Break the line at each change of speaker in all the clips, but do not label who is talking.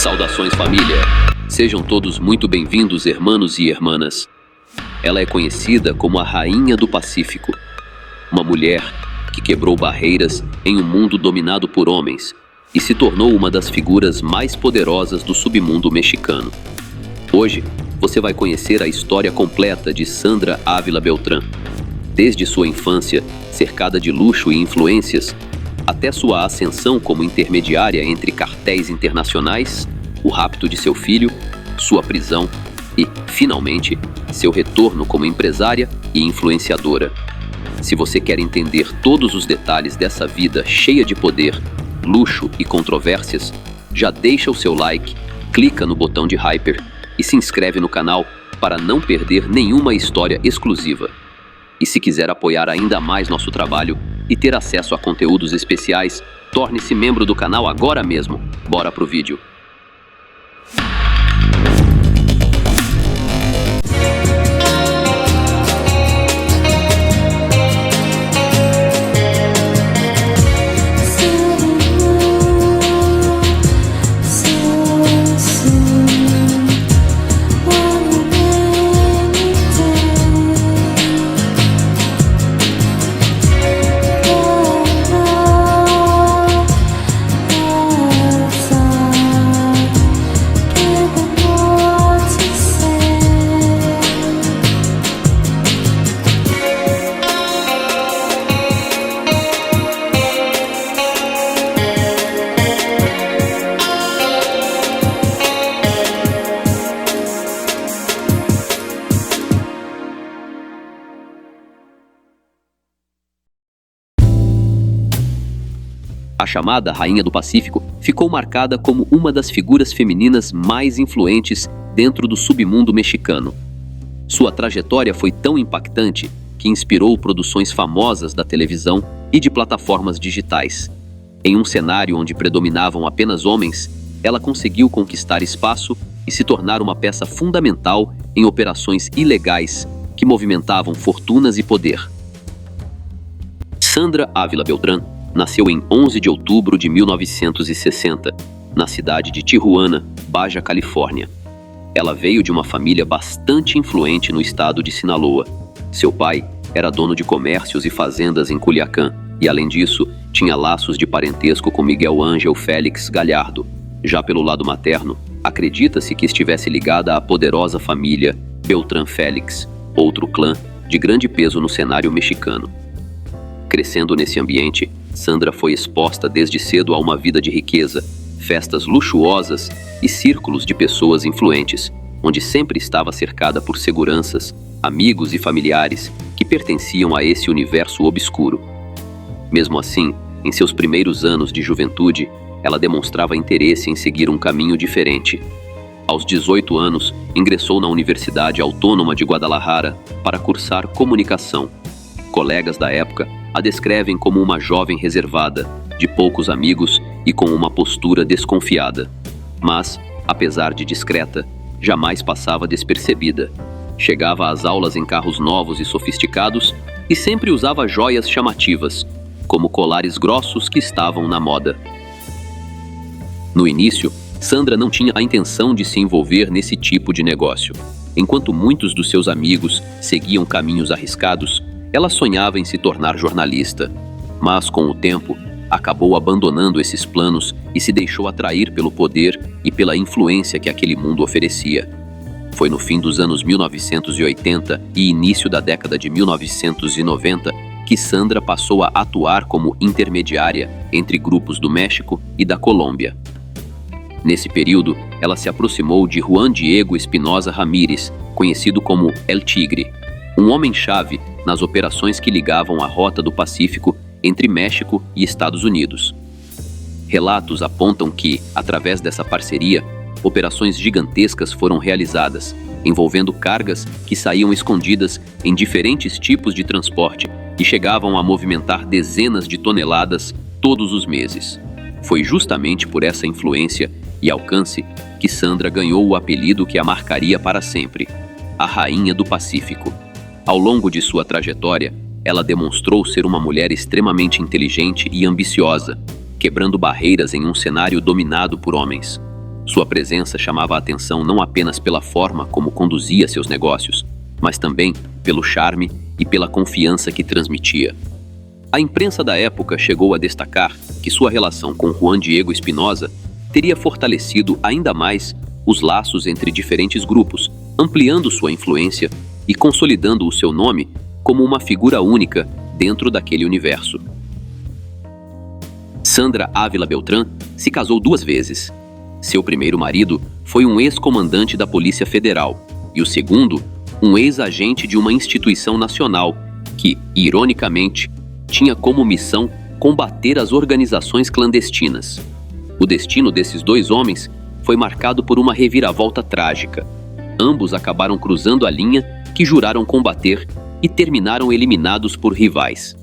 Saudações, família! Sejam todos muito bem-vindos, hermanos e irmãs. Ela é conhecida como a Rainha do Pacífico, uma mulher que quebrou barreiras em um mundo dominado por homens e se tornou uma das figuras mais poderosas do submundo mexicano. Hoje, você vai conhecer a história completa de Sandra Ávila Beltrán. Desde sua infância, cercada de luxo e influências, até sua ascensão como intermediária entre cartéis internacionais, o rapto de seu filho, sua prisão e, finalmente, seu retorno como empresária e influenciadora. Se você quer entender todos os detalhes dessa vida cheia de poder, luxo e controvérsias, já deixa o seu like, clica no botão de hyper e se inscreve no canal para não perder nenhuma história exclusiva. E se quiser apoiar ainda mais nosso trabalho e ter acesso a conteúdos especiais, torne-se membro do canal agora mesmo. Bora pro vídeo. A chamada Rainha do Pacífico ficou marcada como uma das figuras femininas mais influentes dentro do submundo mexicano. Sua trajetória foi tão impactante que inspirou produções famosas da televisão e de plataformas digitais. Em um cenário onde predominavam apenas homens, ela conseguiu conquistar espaço e se tornar uma peça fundamental em operações ilegais que movimentavam fortunas e poder. Sandra Ávila Beltrán nasceu em 11 de outubro de 1960, na cidade de Tijuana, Baja Califórnia. Ela veio de uma família bastante influente no estado de Sinaloa. Seu pai era dono de comércios e fazendas em Culiacán, e além disso, tinha laços de parentesco com Miguel Ángel Félix Gallardo. Já pelo lado materno, acredita-se que estivesse ligada à poderosa família Beltrán Félix, outro clã de grande peso no cenário mexicano. Crescendo nesse ambiente, Sandra foi exposta desde cedo a uma vida de riqueza, festas luxuosas e círculos de pessoas influentes, onde sempre estava cercada por seguranças, amigos e familiares que pertenciam a esse universo obscuro. Mesmo assim, em seus primeiros anos de juventude, ela demonstrava interesse em seguir um caminho diferente. Aos 18 anos, ingressou na Universidade Autônoma de Guadalajara para cursar comunicação. Colegas da época a descrevem como uma jovem reservada, de poucos amigos e com uma postura desconfiada. Mas, apesar de discreta, jamais passava despercebida. Chegava às aulas em carros novos e sofisticados e sempre usava joias chamativas, como colares grossos que estavam na moda. No início, Sandra não tinha a intenção de se envolver nesse tipo de negócio. Enquanto muitos dos seus amigos seguiam caminhos arriscados, ela sonhava em se tornar jornalista, mas com o tempo acabou abandonando esses planos e se deixou atrair pelo poder e pela influência que aquele mundo oferecia. Foi no fim dos anos 1980 e início da década de 1990 que Sandra passou a atuar como intermediária entre grupos do México e da Colômbia. Nesse período, ela se aproximou de Juan Diego Espinosa Ramírez, conhecido como El Tigre, um homem-chave nas operações que ligavam a Rota do Pacífico entre México e Estados Unidos. Relatos apontam que, através dessa parceria, operações gigantescas foram realizadas, envolvendo cargas que saíam escondidas em diferentes tipos de transporte e chegavam a movimentar dezenas de toneladas todos os meses. Foi justamente por essa influência e alcance que Sandra ganhou o apelido que a marcaria para sempre, a Rainha do Pacífico. Ao longo de sua trajetória, ela demonstrou ser uma mulher extremamente inteligente e ambiciosa, quebrando barreiras em um cenário dominado por homens. Sua presença chamava a atenção não apenas pela forma como conduzia seus negócios, mas também pelo charme e pela confiança que transmitia. A imprensa da época chegou a destacar que sua relação com Juan Diego Espinosa teria fortalecido ainda mais os laços entre diferentes grupos, ampliando sua influência e consolidando o seu nome como uma figura única dentro daquele universo. Sandra Ávila Beltrán se casou 2 vezes. Seu primeiro marido foi um ex-comandante da Polícia Federal e o segundo, um ex-agente de uma instituição nacional que, ironicamente, tinha como missão combater as organizações clandestinas. O destino desses 2 homens foi marcado por uma reviravolta trágica. Ambos acabaram cruzando a linha que juraram combater e terminaram eliminados por rivais.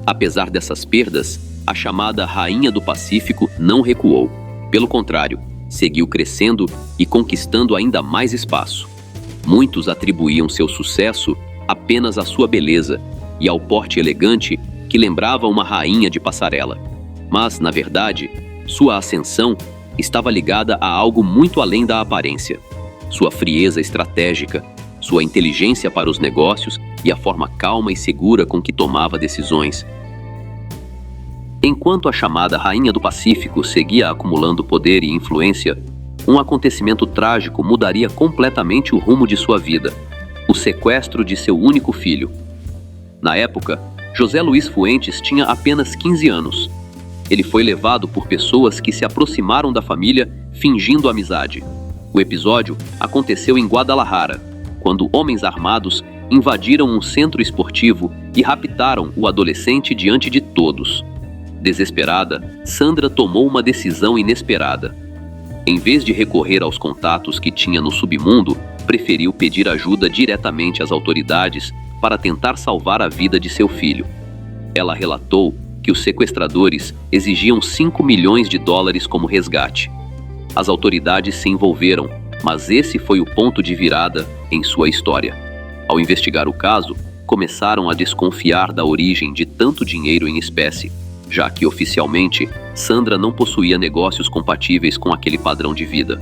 Apesar dessas perdas, a chamada Rainha do Pacífico não recuou. Pelo contrário, seguiu crescendo e conquistando ainda mais espaço. Muitos atribuíam seu sucesso apenas à sua beleza e ao porte elegante que lembrava uma rainha de passarela. Mas, na verdade, sua ascensão estava ligada a algo muito além da aparência. Sua frieza estratégica, sua inteligência para os negócios e a forma calma e segura com que tomava decisões. Enquanto a chamada Rainha do Pacífico seguia acumulando poder e influência, um acontecimento trágico mudaria completamente o rumo de sua vida: o sequestro de seu único filho. Na época, José Luiz Fuentes tinha apenas 15 anos. Ele foi levado por pessoas que se aproximaram da família fingindo amizade. O episódio aconteceu em Guadalajara, quando homens armados invadiram um centro esportivo e raptaram o adolescente diante de todos. Desesperada, Sandra tomou uma decisão inesperada. Em vez de recorrer aos contatos que tinha no submundo, preferiu pedir ajuda diretamente às autoridades para tentar salvar a vida de seu filho. Ela relatou que os sequestradores exigiam $5 milhões como resgate. As autoridades se envolveram, mas esse foi o ponto de virada em sua história. Ao investigar o caso, começaram a desconfiar da origem de tanto dinheiro em espécie, já que oficialmente Sandra não possuía negócios compatíveis com aquele padrão de vida.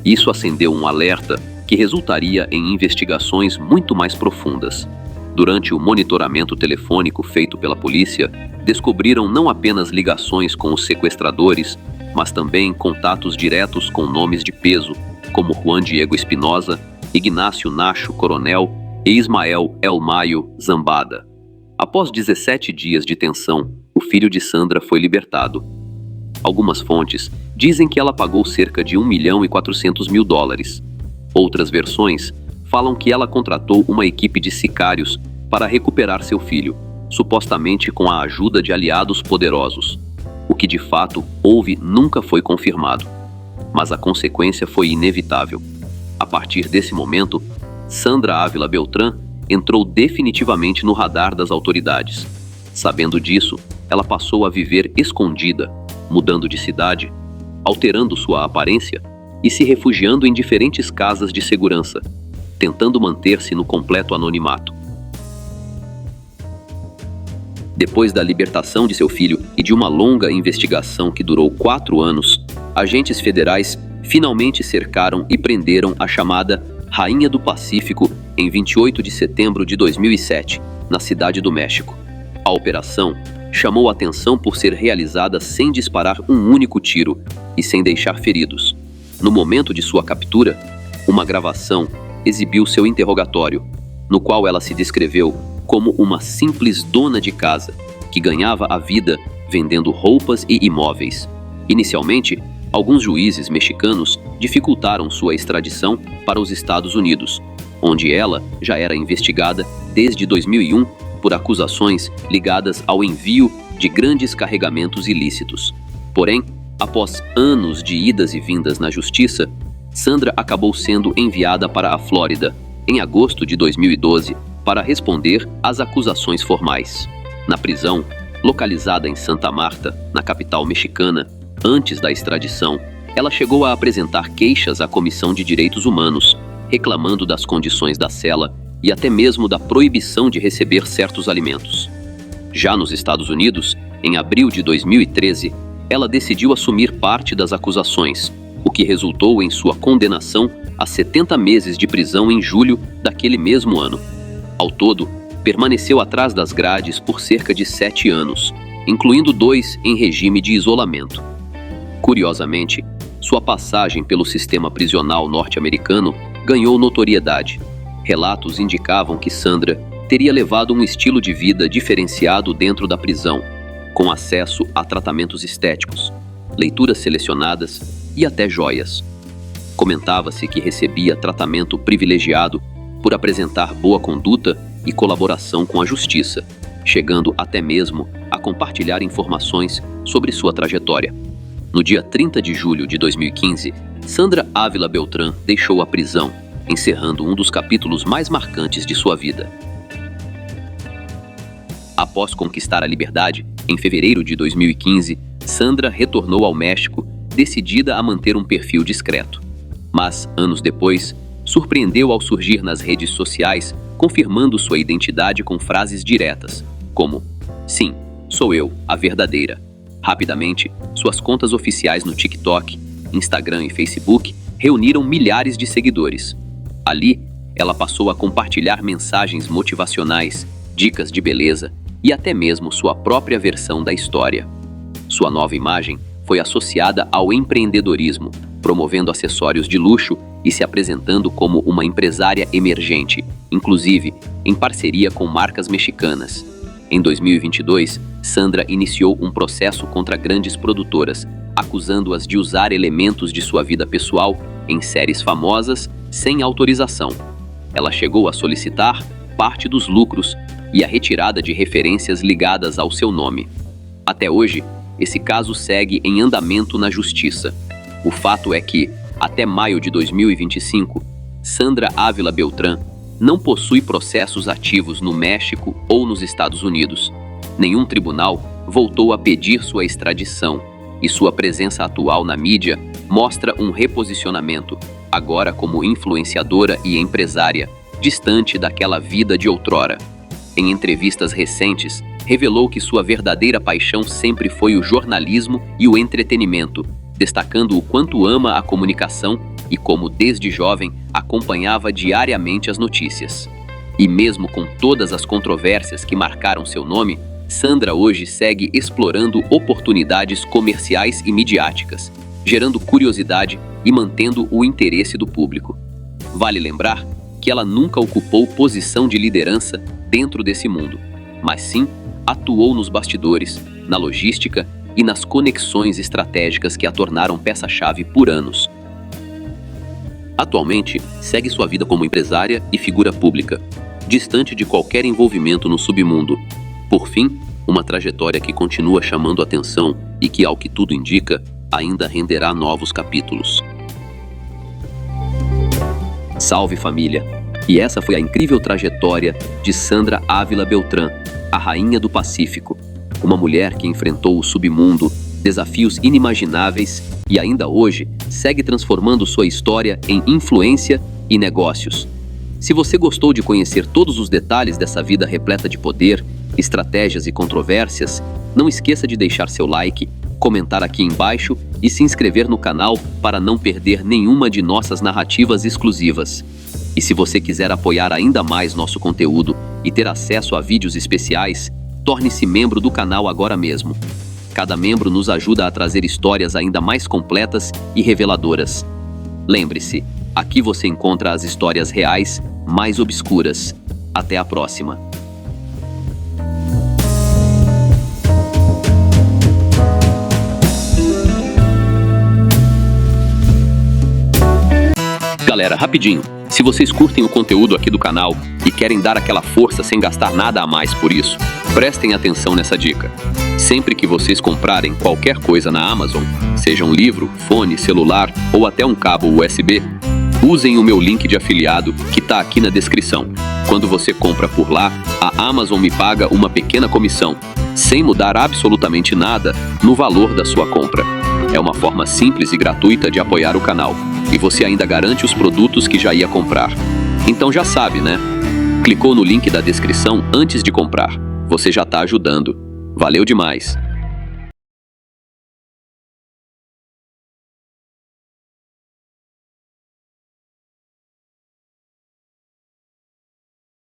Isso acendeu um alerta que resultaria em investigações muito mais profundas. Durante o monitoramento telefônico feito pela polícia, descobriram não apenas ligações com os sequestradores, mas também contatos diretos com nomes de peso, como Juan Diego Espinosa, Ignácio Nacho Coronel e Ismael Elmaio Zambada. Após 17 dias de tensão, o filho de Sandra foi libertado. Algumas fontes dizem que ela pagou cerca de $1.400.000. Outras versões falam que ela contratou uma equipe de sicários para recuperar seu filho, supostamente com a ajuda de aliados poderosos. O que de fato houve nunca foi confirmado, mas a consequência foi inevitável. A partir desse momento, Sandra Ávila Beltrán entrou definitivamente no radar das autoridades. Sabendo disso, ela passou a viver escondida, mudando de cidade, alterando sua aparência e se refugiando em diferentes casas de segurança, tentando manter-se no completo anonimato. Depois da libertação de seu filho e de uma longa investigação que durou 4 anos, agentes federais finalmente cercaram e prenderam a chamada Rainha do Pacífico em 28 de setembro de 2007, na Cidade do México. A operação chamou a atenção por ser realizada sem disparar um único tiro e sem deixar feridos. No momento de sua captura, uma gravação exibiu seu interrogatório, no qual ela se descreveu como uma simples dona de casa que ganhava a vida vendendo roupas e imóveis. Inicialmente, alguns juízes mexicanos dificultaram sua extradição para os Estados Unidos, onde ela já era investigada desde 2001 por acusações ligadas ao envio de grandes carregamentos ilícitos. Porém, após anos de idas e vindas na justiça, Sandra acabou sendo enviada para a Flórida, em agosto de 2012, para responder às acusações formais. Na prisão, localizada em Santa Marta, na capital mexicana, antes da extradição, ela chegou a apresentar queixas à Comissão de Direitos Humanos, reclamando das condições da cela e até mesmo da proibição de receber certos alimentos. Já nos Estados Unidos, em abril de 2013, ela decidiu assumir parte das acusações, o que resultou em sua condenação a 70 meses de prisão em julho daquele mesmo ano. Ao todo, permaneceu atrás das grades por cerca de 7 anos, incluindo 2 em regime de isolamento. Curiosamente, sua passagem pelo sistema prisional norte-americano ganhou notoriedade. Relatos indicavam que Sandra teria levado um estilo de vida diferenciado dentro da prisão, com acesso a tratamentos estéticos, leituras selecionadas e até joias. Comentava-se que recebia tratamento privilegiado por apresentar boa conduta e colaboração com a justiça, chegando até mesmo a compartilhar informações sobre sua trajetória. No dia 30 de julho de 2015, Sandra Ávila Beltrán deixou a prisão, encerrando um dos capítulos mais marcantes de sua vida. Após conquistar a liberdade, em fevereiro de 2015, Sandra retornou ao México, decidida a manter um perfil discreto. Mas, anos depois, surpreendeu ao surgir nas redes sociais, confirmando sua identidade com frases diretas, como: "Sim, sou eu, a verdadeira." Rapidamente, suas contas oficiais no TikTok, Instagram e Facebook reuniram milhares de seguidores. Ali, ela passou a compartilhar mensagens motivacionais, dicas de beleza e até mesmo sua própria versão da história. Sua nova imagem foi associada ao empreendedorismo, promovendo acessórios de luxo e se apresentando como uma empresária emergente, inclusive em parceria com marcas mexicanas. Em 2022, Sandra iniciou um processo contra grandes produtoras, acusando-as de usar elementos de sua vida pessoal em séries famosas sem autorização. Ela chegou a solicitar parte dos lucros e a retirada de referências ligadas ao seu nome. Até hoje, esse caso segue em andamento na justiça. O fato é que, até maio de 2025, Sandra Ávila Beltrán não possui processos ativos no México ou nos Estados Unidos. Nenhum tribunal voltou a pedir sua extradição, e sua presença atual na mídia mostra um reposicionamento, agora como influenciadora e empresária, distante daquela vida de outrora. Em entrevistas recentes, revelou que sua verdadeira paixão sempre foi o jornalismo e o entretenimento, destacando o quanto ama a comunicação e como, desde jovem, acompanhava diariamente as notícias. E mesmo com todas as controvérsias que marcaram seu nome, Sandra hoje segue explorando oportunidades comerciais e midiáticas, gerando curiosidade e mantendo o interesse do público. Vale lembrar que ela nunca ocupou posição de liderança dentro desse mundo, mas sim atuou nos bastidores, na logística e nas conexões estratégicas que a tornaram peça-chave por anos. Atualmente, segue sua vida como empresária e figura pública, distante de qualquer envolvimento no submundo. Por fim, uma trajetória que continua chamando atenção e que, ao que tudo indica, ainda renderá novos capítulos. Salve, família! E essa foi a incrível trajetória de Sandra Ávila Beltrán, a rainha do Pacífico, uma mulher que enfrentou o submundo, desafios inimagináveis e ainda hoje segue transformando sua história em influência e negócios. Se você gostou de conhecer todos os detalhes dessa vida repleta de poder, estratégias e controvérsias, não esqueça de deixar seu like, comentar aqui embaixo e se inscrever no canal para não perder nenhuma de nossas narrativas exclusivas. E se você quiser apoiar ainda mais nosso conteúdo e ter acesso a vídeos especiais, torne-se membro do canal agora mesmo. Cada membro nos ajuda a trazer histórias ainda mais completas e reveladoras. Lembre-se, aqui você encontra as histórias reais mais obscuras. Até a próxima. Galera, rapidinho, se vocês curtem o conteúdo aqui do canal e querem dar aquela força sem gastar nada a mais por isso, prestem atenção nessa dica. Sempre que vocês comprarem qualquer coisa na Amazon, seja um livro, fone, celular ou até um cabo USB, usem o meu link de afiliado que está aqui na descrição. Quando você compra por lá, a Amazon me paga uma pequena comissão, sem mudar absolutamente nada no valor da sua compra. É uma forma simples e gratuita de apoiar o canal. E você ainda garante os produtos que já ia comprar. Então já sabe, né? Clicou no link da descrição antes de comprar. Você já está ajudando. Valeu demais!